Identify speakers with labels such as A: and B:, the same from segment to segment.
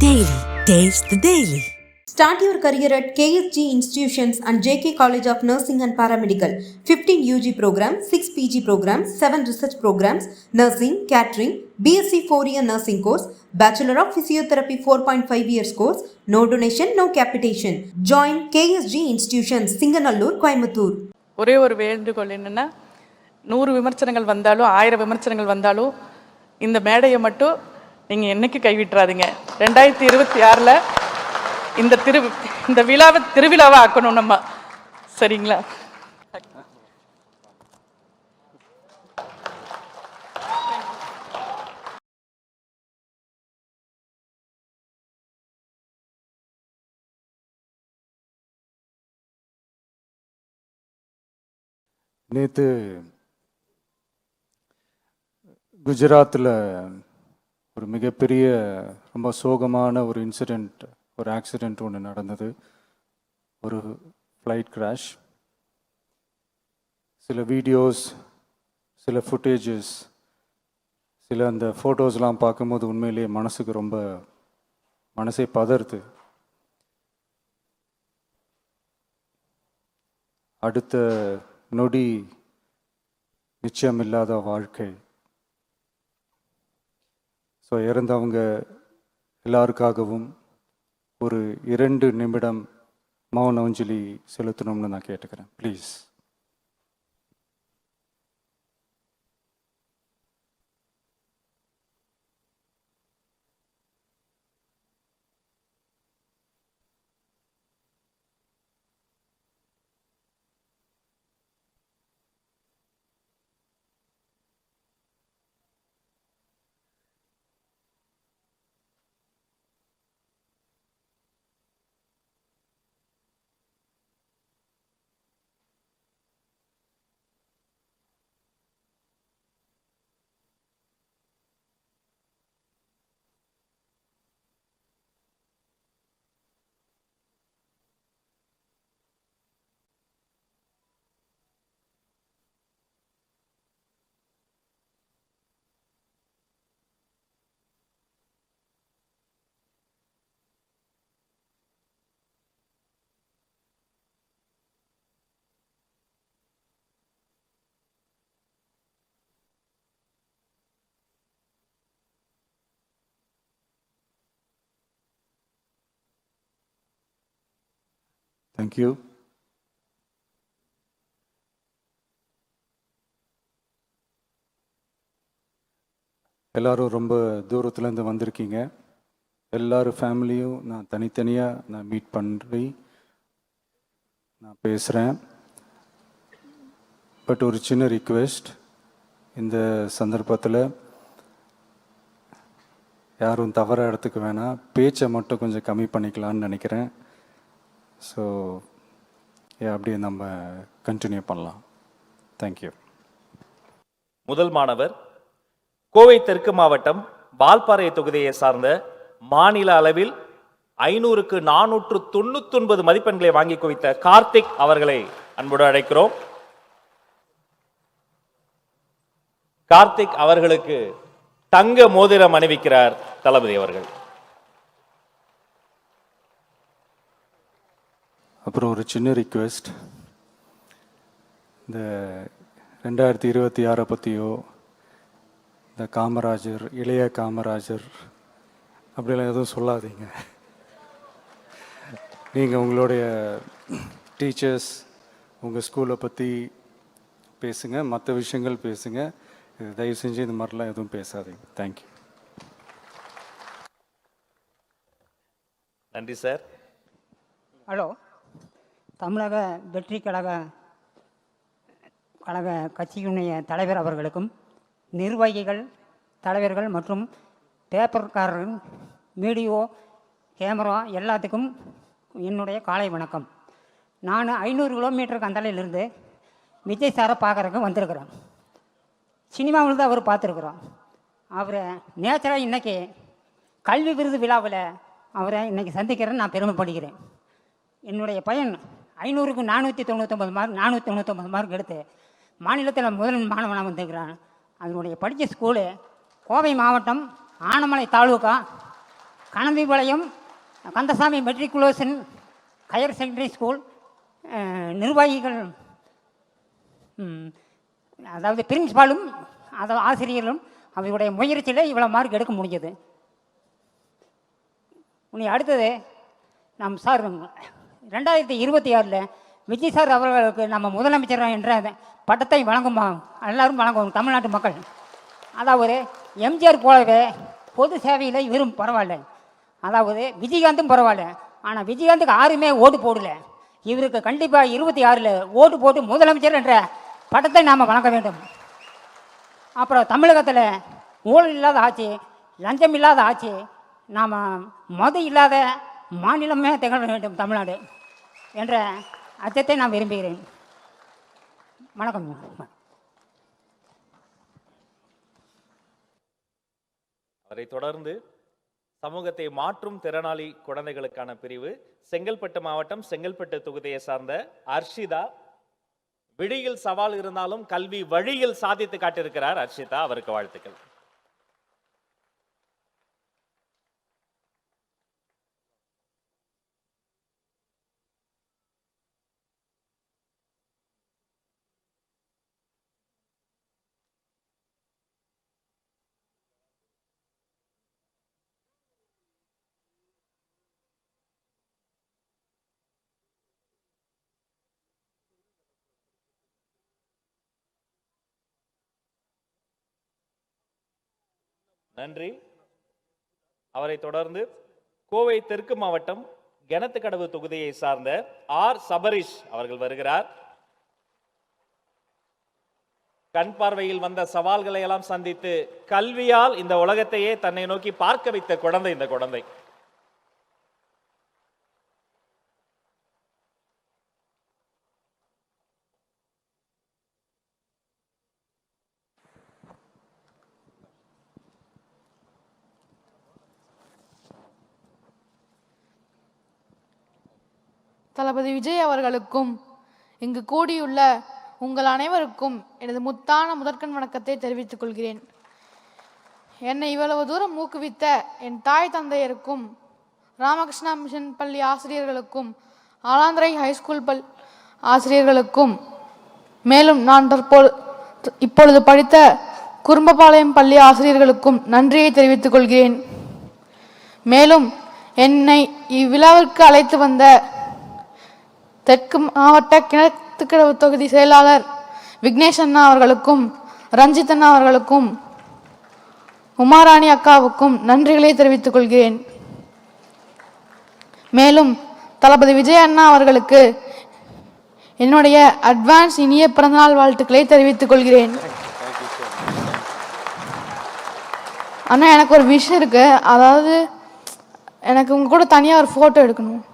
A: Daily. Taste the Daily.
B: Start your career at KSG Institutions and JK College of Nursing and Paramedical. 15 UG programs, 6 PG programs, 7 research programs, nursing, catering, BSc 4-year nursing course, Bachelor of Physiotherapy 4.5 years course, no donation, no capitation. Join KSG Institutions, Singanallur, Coimbatore.
C: ஒரே ஒரு வேண்டுகோள் என்னென்னா, 100 விமர்சனங்கள் வந்தாலும் 1000 விமர்சனங்கள் வந்தாலும் இந்த மேடையை மட்டும் நீங்கள் என்னைக்கு கைவிட்டுறாதீங்க. 2026ல் இந்த விழாவை திருவிழாவை ஆக்கணும் நம்ம, சரிங்களா?
D: நேற்று குஜராத்தில் ஒரு மிகப்பெரிய ரொம்ப சோகமான ஒரு இன்சிடெண்ட், ஒரு ஆக்சிடெண்ட் ஒன்று நடந்தது. ஒரு ஃப்ளைட் கிராஷ். சில வீடியோஸ், சில ஃபுட்டேஜஸ், சில அந்த ஃபோட்டோஸ்லாம் பார்க்கும்போது உண்மையிலேயே மனசுக்கு ரொம்ப மனசே பதறுது. அடுத்த நொடி நிச்சயமில்லாத வாழ்க்கை. ஸோ இறந்தவங்க எல்லாருக்காகவும் ஒரு 2 நிமிடம் மௌன அஞ்சலி செலுத்தணும்னு நான் கேட்டுக்கிறேன், ப்ளீஸ். தேங்க்யூ. எல்லோரும் ரொம்ப தூரத்துலேருந்து வந்திருக்கீங்க. எல்லோரும் ஃபேமிலியும் நான் தனித்தனியாக நான் மீட் பண்ணி நான் பேசுகிறேன். பட் ஒரு சின்ன ரிக்வெஸ்ட், இந்த சந்தர்ப்பத்தில் யாரும் தவறாக எடுத்துக்க வேணாம். பேச்சை மட்டும் கொஞ்சம் கம்மி பண்ணிக்கலான்னு நினைக்கிறேன். ஸோ அப்படியே நம்ம கண்டினியூ பண்ணலாம். தேங்க்யூ.
E: முதல் மாணவர் கோவை தெற்கு மாவட்டம் வால்பாறை தொகுதியை சார்ந்த மாநில அளவில் 500க்கு 499 மதிப்பெண்களை வாங்கி குவித்த கார்த்திக் அவர்களை அன்போடு அழைக்கிறோம். கார்த்திக் அவர்களுக்கு தங்க மோதிரம் அணிவிக்கிறார் தளபதி அவர்கள்.
D: அப்புறம் ஒரு சின்ன ரிக்வெஸ்ட், இந்த 2026 பற்றியோ இந்த காமராஜர், இளைய காமராஜர் அப்படிலாம் எதுவும் சொல்லாதீங்க. நீங்கள் உங்களுடைய டீச்சர்ஸ், உங்கள் ஸ்கூலை பற்றி பேசுங்க, மற்ற விஷயங்கள் பேசுங்க. தயவு செஞ்சு இந்த மாதிரிலாம் எதுவும் பேசாதீங்க. தேங்க்யூ.
E: நன்றி சார்.
F: ஹலோ, தமிழக வெற்றி கழக கட்சியினுடைய தலைவர் அவர்களுக்கும், நிர்வாகிகள், தலைவர்கள் மற்றும் பேப்பர்காரர்கள், வீடியோ, கேமரா எல்லாத்துக்கும் என்னுடைய காலை வணக்கம். நான் 500 கிலோமீட்டருக்கு அந்தலையிலிருந்து விஜய் சாரை பார்க்குறதுக்கு வந்திருக்கிறேன். சினிமாவில் தான் அவர் பார்த்துருக்குறோம். அவரை நேச்சராக இன்றைக்கி கல்வி விருது விழாவில் அவரை இன்றைக்கி சந்திக்கிறேன்னு நான் பெருமைப்படுகிறேன். என்னுடைய பையன் 500க்கு 499 மார்க் எடுத்து மாநிலத்தில் முதல் மாணவனாக வந்திருக்கிறான். அதனுடைய படித்த ஸ்கூலு கோவை மாவட்டம் Anamalai taluka Kanandhipalayam Kandasamy matriculation higher secondary school நிர்வாகிகள், அதாவது பிரின்சிபாலும் அதாவது ஆசிரியர்களும் அவங்களுடைய முயற்சியில் இவ்வளோ மார்க் எடுக்க முடிஞ்சது. உன்னை அடுத்தது நம் சார் 2026 விஜய் சார் அவர்களுக்கு நம்ம முதலமைச்சர் என்ற பட்டத்தை வழங்குமா எல்லாரும் வழங்குவோம் தமிழ்நாட்டு மக்கள். அதாவது எம்ஜிஆர் போலவே பொது சேவையில் இவரும் பரவாயில்ல, அதாவது விஜயகாந்தும் பரவாயில்ல. ஆனால் விஜயகாந்துக்கு யாருமே ஓட்டு போடல. இவருக்கு கண்டிப்பாக 26 ஓட்டு போட்டு முதலமைச்சர் என்ற பட்டத்தை நாம் வழங்க வேண்டும். அப்புறம் தமிழகத்தில் ஊழல் இல்லாத ஆட்சி, லஞ்சம் இல்லாத ஆட்சி, நாம் மது இல்லாத மாநிலமே திகழ வேண்டும் தமிழ்நாடு என்ற அச்சத்தை நான் விரும்புகிறேன். வணக்கம்.
E: அவரை தொடர்ந்து சமூகத்தை மாற்றும் திறனாளி குழந்தைகளுக்கான பிரிவு செங்கல்பட்டு மாவட்டம் செங்கல்பட்டு தொகுதியை சார்ந்த அர்ஷிதா. விழியில் சவால் இருந்தாலும் கல்வி வழியில் சாதித்து காட்டியிருக்கிறார் அர்ஷிதா. அவருக்கு வாழ்த்துக்கள். நன்றி. அவரை தொடர்ந்து கோவை தெற்கு மாவட்டம் கிணத்துக்கடவு தொகுதியை சார்ந்த ஆர் சபரிஷ் அவர்கள் வருகிறார். கண் பார்வையில் வந்த சவால்களை எல்லாம் சந்தித்து கல்வியால் இந்த உலகத்தையே தன்னை நோக்கி பார்க்க வைத்த குழந்தை இந்த குழந்தை.
G: தளபதி விஜய் அவர்களுக்கும் இங்கு கூடியுள்ள உங்கள் அனைவருக்கும் எனது முத்தான முதற்கண் வணக்கத்தை தெரிவித்துக் கொள்கிறேன். என்னை இவ்வளவு தூரம் ஊக்குவித்த என் தாய் தந்தையருக்கும், ராமகிருஷ்ணா மிஷன் பள்ளி ஆசிரியர்களுக்கும், ஆலாந்திரை ஹைஸ்கூல் ஆசிரியர்களுக்கும், மேலும் நான் இப்பொழுது படித்த குறும்பபாளையம் பள்ளி ஆசிரியர்களுக்கும் நன்றியை தெரிவித்துக் கொள்கிறேன். மேலும் என்னை இவ்விழாவிற்கு அழைத்து வந்த தெற்கு மாவட்ட கிணத்துக்கடவு தொகுதி செயலாளர் விக்னேஷ் அண்ணா அவர்களுக்கும், ரஞ்சித் அண்ணா அவர்களுக்கும், உமாராணி அக்காவுக்கும் நன்றிகளை தெரிவித்துக் கொள்கிறேன். மேலும் தளபதி விஜய் அண்ணா அவர்களுக்கு என்னுடைய அட்வான்ஸ் இனிய பிறந்தநாள் வாழ்த்துக்களை தெரிவித்துக் கொள்கிறேன். அண்ணா, எனக்கு ஒரு விஷயம் இருக்கு. அதாவது எனக்கு உங்க கூட தனியாக ஒரு ஃபோட்டோ எடுக்கணும்.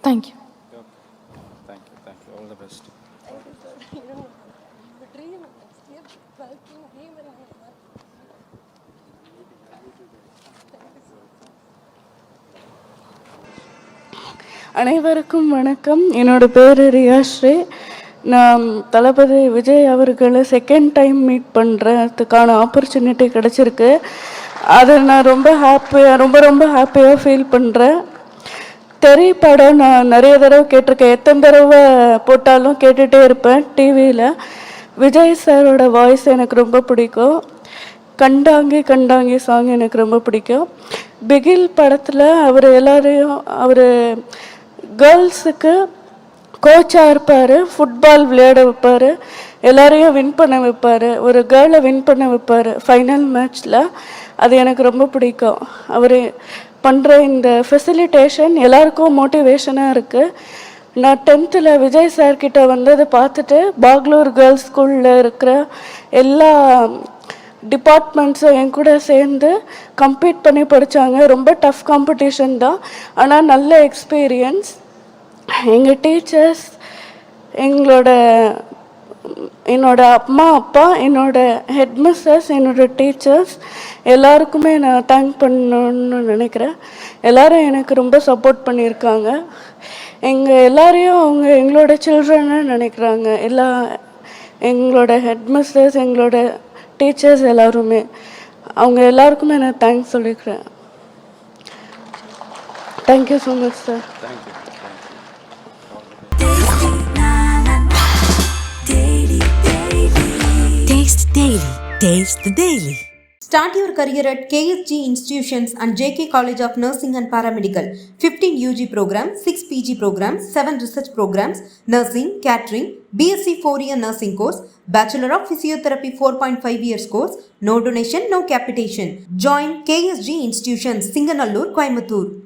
G: Thank you.
D: Thank you. All the best.
H: அனைவருக்கும் வணக்கம். என்னோட பேர் ரியாஸ்ரீ. நான் தளபதி விஜய் அவர்களை செகண்ட் டைம் மீட் பண்ணுறதுக்கான ஆப்பர்ச்சுனிட்டி கிடச்சிருக்கு. அதை நான் ரொம்ப ஹாப்பியாக ஃபீல் பண்ணுறேன். படம் நான் நிறைய தடவை கேட்டிருக்கேன். எத்தனை தடவை போட்டாலும் கேட்டுகிட்டே இருப்பேன் டிவியில். விஜய் சாரோட வாய்ஸ் எனக்கு ரொம்ப பிடிக்கும். கண்டாங்கி சாங் எனக்கு ரொம்ப பிடிக்கும். பிகில் படத்தில் அவர் கேர்ள்ஸுக்கு கோச்சாக இருப்பார். ஃபுட்பால் விளையாட வைப்பார், எல்லாரையும் வின் பண்ண வைப்பார், ஒரு கேர்ளை வின் பண்ண வைப்பார் ஃபைனல் மேட்ச்சில். அது எனக்கு ரொம்ப பிடிக்கும். அவர் பண்ணுற இந்த ஃபெசிலிட்டேஷன் எல்லாருக்கும் மோட்டிவேஷனாக இருக்குது. நான் 10th விஜய் சார்கிட்ட வந்ததை பார்த்துட்டு பாக்லூர் கேர்ள்ஸ் ஸ்கூலில் இருக்கிற எல்லா டிபார்ட்மெண்ட்ஸும் என் கூட சேர்ந்து கம்பீட் பண்ணி படித்தாங்க. ரொம்ப டஃப் காம்படிஷன் தான், ஆனால் நல்ல எக்ஸ்பீரியன்ஸ். எங்கள் டீச்சர்ஸ் எங்களோட என்னோட அம்மா அப்பா, என்னோட ஹெட் மிஸ்ஸஸ், என்னோட டீச்சர்ஸ் எல்லாருக்குமே நான் தேங்க் பண்ணணும்னு நினைக்கிறேன். எல்லாரும் எனக்கு ரொம்ப சப்போர்ட் பண்ணியிருக்காங்க. எல்லாரையும் அவங்க எங்களோட சில்ட்ரன்னு நினைக்கிறாங்க. எங்களோட ஹெட் மிஸ்ஸஸ், எங்களோட டீச்சர்ஸ் எல்லாருமே, அவங்க எல்லாருக்குமே நான் தேங்க்ஸ் சொல்லிக்கிறேன். Thank you so much sir.
A: Taste Daily. Taste the Daily.
B: Start your career at KSG Institutions and JK College of Nursing and Paramedical. 15 UG programs, 6 PG programs, 7 research programs, nursing, catering, BSc 4-year nursing course, Bachelor of Physiotherapy 4.5 years course, no donation, no capitation. Join KSG Institutions, Singanallur, Coimbatore.